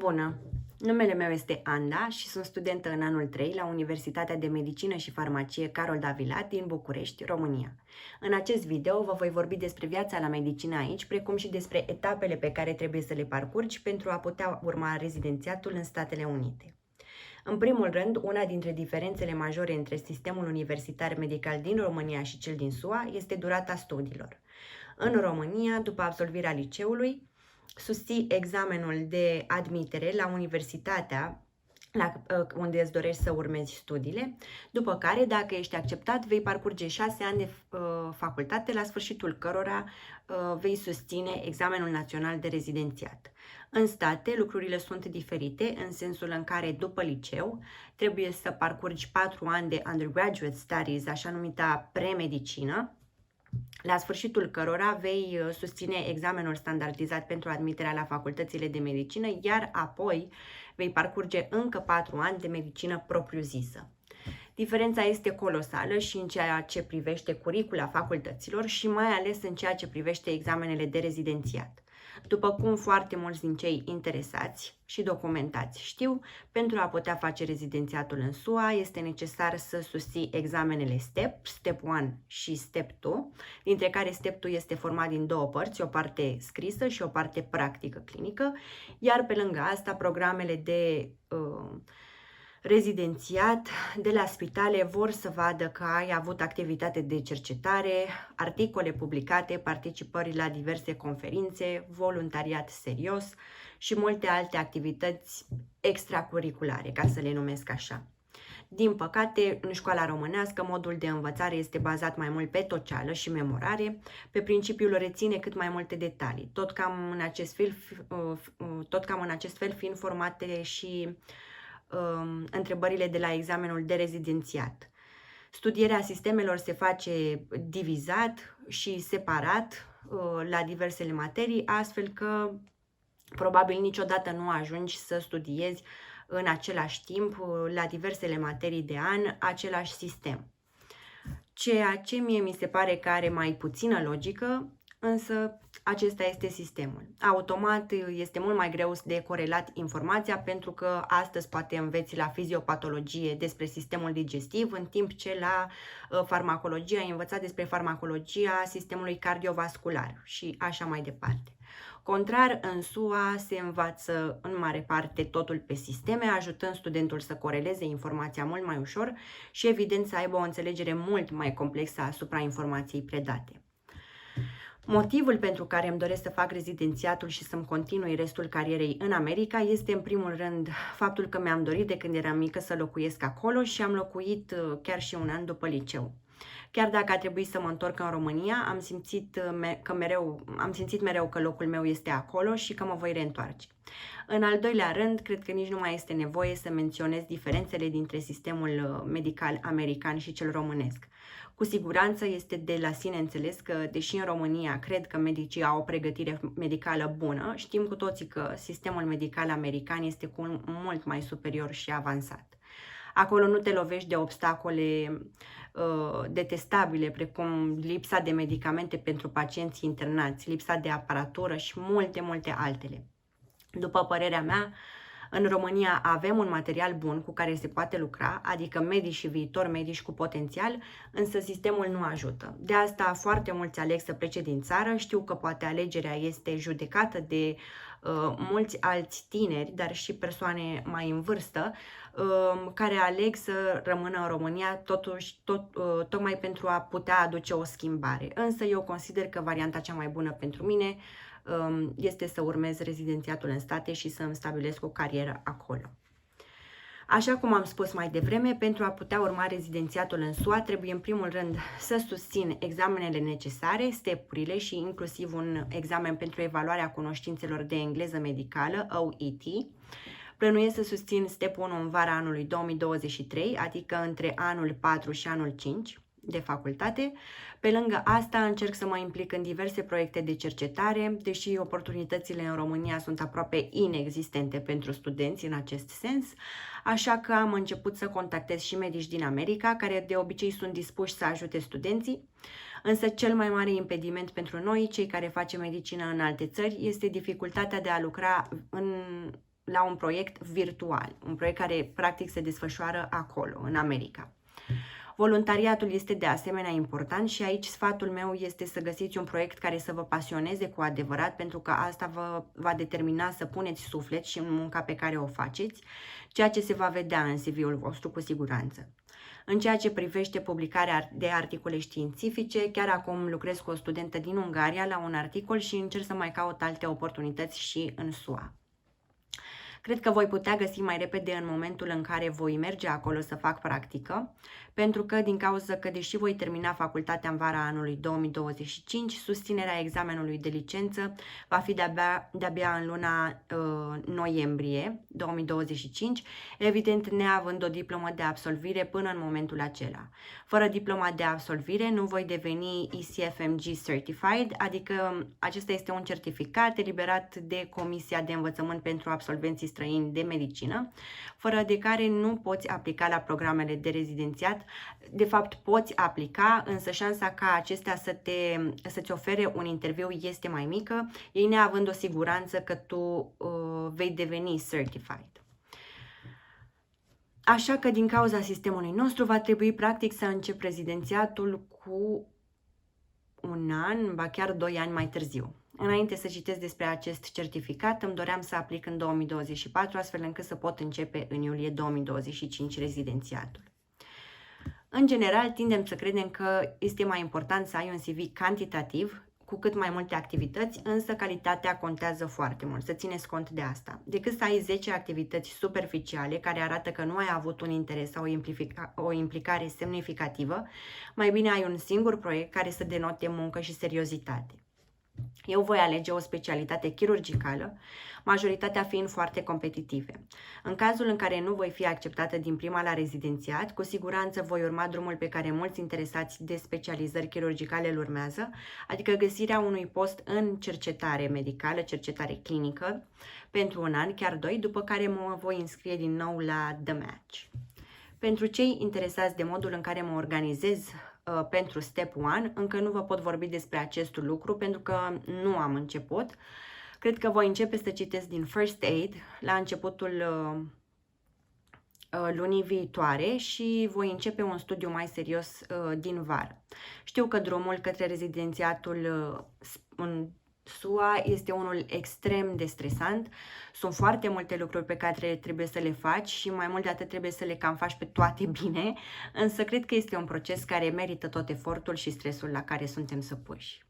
Bună! Numele meu este Anda și sunt studentă în anul 3 la Universitatea de Medicină și Farmacie Carol Davilat din București, România. În acest video vă voi vorbi despre viața la medicină aici, precum și despre etapele pe care trebuie să le parcurgi pentru a putea urma rezidențiatul în Statele Unite. În primul rând, una dintre diferențele majore între sistemul universitar medical din România și cel din SUA este durata studiilor. În România, după absolvirea liceului, susții examenul de admitere la universitatea unde îți dorești să urmezi studiile, după care, dacă ești acceptat, vei parcurge 6 ani de facultate, la sfârșitul cărora vei susține examenul național de rezidențiat. În state, lucrurile sunt diferite, în sensul în care, după liceu, trebuie să parcurgi 4 ani de undergraduate studies, așa numita premedicină, la sfârșitul cărora vei susține examenul standardizat pentru admiterea la facultățile de medicină, iar apoi vei parcurge încă 4 ani de medicină propriu-zisă. Diferența este colosală și în ceea ce privește curicula facultăților și mai ales în ceea ce privește examenele de rezidențiat. După cum foarte mulți din cei interesați și documentați știu, pentru a putea face rezidențiatul în SUA este necesar să susții examenele STEP, Step 1 și Step 2, dintre care Step 2 este format din două părți, o parte scrisă și o parte practică clinică, iar pe lângă asta programele de rezidențiat de la spitale vor să vadă că ai avut activitate de cercetare, articole publicate, participări la diverse conferințe, voluntariat serios și multe alte activități extracurriculare, ca să le numesc așa. Din păcate, în școala românească, modul de învățare este bazat mai mult pe toceală și memorare, pe principiul reține cât mai multe detalii, tot cam în acest fel fiind formate și întrebările de la examenul de rezidențiat. Studierea sistemelor se face divizat și separat la diversele materii, astfel că probabil niciodată nu ajungi să studiezi în același timp la diversele materii de an același sistem. Ceea ce mie mi se pare că are mai puțină logică, însă acesta este sistemul. Automat este mult mai greu de corelat informația pentru că astăzi poate înveți la fiziopatologie despre sistemul digestiv, în timp ce la farmacologie ai învățat despre farmacologia sistemului cardiovascular și așa mai departe. Contrar, în SUA se învață în mare parte totul pe sisteme, ajutând studentul să coreleze informația mult mai ușor și evident să aibă o înțelegere mult mai complexă asupra informației predate. Motivul pentru care îmi doresc să fac rezidențiatul și să-mi continui restul carierei în America este în primul rând faptul că mi-am dorit de când eram mică să locuiesc acolo și am locuit chiar și un an după liceu. Chiar dacă a trebuit să mă întorc în România, am simțit mereu că locul meu este acolo și că mă voi reîntoarce. În al doilea rând, cred că nici nu mai este nevoie să menționez diferențele dintre sistemul medical american și cel românesc. Cu siguranță este de la sine înțeles că, deși în România cred că medicii au o pregătire medicală bună, știm cu toții că sistemul medical american este cu mult mai superior și avansat. Acolo nu te lovești de obstacole detestabile, precum lipsa de medicamente pentru pacienții internați, lipsa de aparatură și multe altele. După părerea mea, în România avem un material bun cu care se poate lucra, adică medici și viitori medici cu potențial, însă sistemul nu ajută. De asta foarte mulți aleg să plece din țară. Știu că poate alegerea este judecată de mulți alți tineri, dar și persoane mai în vârstă, care aleg să rămână în România tocmai pentru a putea aduce o schimbare. Însă eu consider că varianta cea mai bună pentru mine este să urmez rezidențiatul în state și să îmi stabilesc o carieră acolo. Așa cum am spus mai devreme, pentru a putea urma rezidențiatul în SUA, trebuie în primul rând să susțin examenele necesare, stepurile și inclusiv un examen pentru evaluarea cunoștințelor de engleză medicală, OET. Plănuiesc să susțin Step 1 în vara anului 2023, adică între anul 4 și anul 5 de facultate. Pe lângă asta încerc să mă implic în diverse proiecte de cercetare, deși oportunitățile în România sunt aproape inexistente pentru studenți în acest sens, așa că am început să contactez și medici din America, care de obicei sunt dispuși să ajute studenții, însă cel mai mare impediment pentru noi, cei care facem medicină în alte țări, este dificultatea de a lucra la un proiect virtual, un proiect care practic se desfășoară acolo, în America. Voluntariatul este de asemenea important și aici sfatul meu este să găsiți un proiect care să vă pasioneze cu adevărat, pentru că asta vă va determina să puneți suflet și în munca pe care o faceți, ceea ce se va vedea în CV-ul vostru cu siguranță. În ceea ce privește publicarea de articole științifice, chiar acum lucrez cu o studentă din Ungaria la un articol și încerc să mai caut alte oportunități și în SUA. Cred că voi putea găsi mai repede în momentul în care voi merge acolo să fac practică, pentru că din cauza că deși voi termina facultatea în vara anului 2025, susținerea examenului de licență va fi de-abia în luna noiembrie 2025, evident neavând o diplomă de absolvire până în momentul acela. Fără diploma de absolvire nu voi deveni ECFMG Certified, adică acesta este un certificat eliberat de Comisia de Învățământ pentru Absolvenții Străini de Medicină, fără de care nu poți aplica la programele de rezidențiat. De fapt, poți aplica, însă șansa ca acestea să-ți ofere un interviu este mai mică, ei neavând o siguranță că tu vei deveni certified. Așa că din cauza sistemului nostru va trebui practic să încep rezidențiatul cu un an, ba chiar 2 ani mai târziu. Înainte să citesc despre acest certificat, îmi doream să aplic în 2024, astfel încât să pot începe în iulie 2025 rezidențiatul. În general, tindem să credem că este mai important să ai un CV cantitativ, cu cât mai multe activități, însă calitatea contează foarte mult, să țineți cont de asta. Decât să ai 10 activități superficiale care arată că nu ai avut un interes sau o implicare semnificativă, mai bine ai un singur proiect care să denote muncă și seriozitate. Eu voi alege o specialitate chirurgicală, majoritatea fiind foarte competitive. În cazul în care nu voi fi acceptată din prima la rezidențiat, cu siguranță voi urma drumul pe care mulți interesați de specializări chirurgicale îl urmează, adică găsirea unui post în cercetare medicală, cercetare clinică, pentru un an, chiar 2, după care mă voi înscrie din nou la The Match. Pentru cei interesați de modul în care mă organizez pentru Step 1, încă nu vă pot vorbi despre acest lucru pentru că nu am început. Cred că voi începe să citesc din First Aid la începutul lunii viitoare și voi începe un studiu mai serios din vară. Știu că drumul către rezidențiatul în SUA este unul extrem de stresant. Sunt foarte multe lucruri pe care trebuie să le faci și mai mult de atât trebuie să le cam faci pe toate bine, însă cred că este un proces care merită tot efortul și stresul la care suntem supuși.